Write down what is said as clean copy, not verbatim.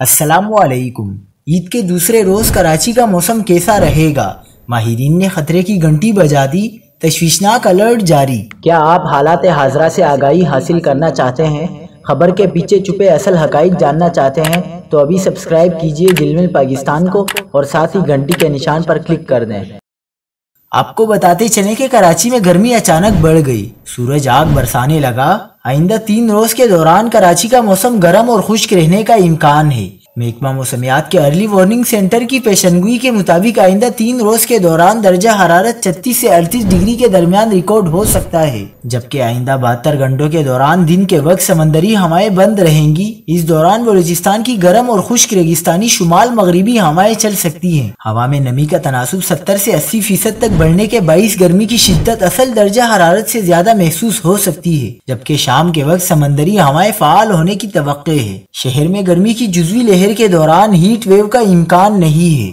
السلام علیکم۔ عید کے دوسرے روز کراچی کا موسم کیسا رہے گا؟ ماہرین نے خطرے کی گھنٹی بجا دی، تشویشناک الرٹ جاری۔ کیا آپ حالات حاضرہ سے آگاہی حاصل کرنا چاہتے ہیں؟ خبر کے پیچھے چھپے اصل حقائق جاننا چاہتے ہیں تو ابھی سبسکرائب کیجئے جلمل پاکستان کو اور ساتھ ہی گھنٹی کے نشان پر کلک کر دیں۔ آپ کو بتاتے چلیں کہ کراچی میں گرمی اچانک بڑھ گئی، سورج آگ برسانے لگا۔ آئندہ 3 روز کے دوران کراچی کا موسم گرم اور خشک رہنے کا امکان ہے۔ محکمہ موسمیات کے ارلی وارننگ سینٹر کی پیشنگوئی کے مطابق آئندہ 3 روز کے دوران درجہ حرارت 36 سے 38 ڈگری کے درمیان ریکارڈ ہو سکتا ہے، جبکہ آئندہ 72 گھنٹوں کے دوران دن کے وقت سمندری ہوائیں بند رہیں گی۔ اس دوران بلوچستان کی گرم اور خشک ریگستانی شمال مغربی ہوائیں چل سکتی ہیں۔ ہوا میں نمی کا تناسب 70 سے 80% تک بڑھنے کے باعث گرمی کی شدت اصل درجہ حرارت سے زیادہ محسوس ہو سکتی ہے، جبکہ شام کے وقت سمندری ہوائیں فعال ہونے کی توقع ہے۔ شہر میں گرمی کی جزوی لہر کے دوران ہیٹ ویو کا امکان نہیں ہے۔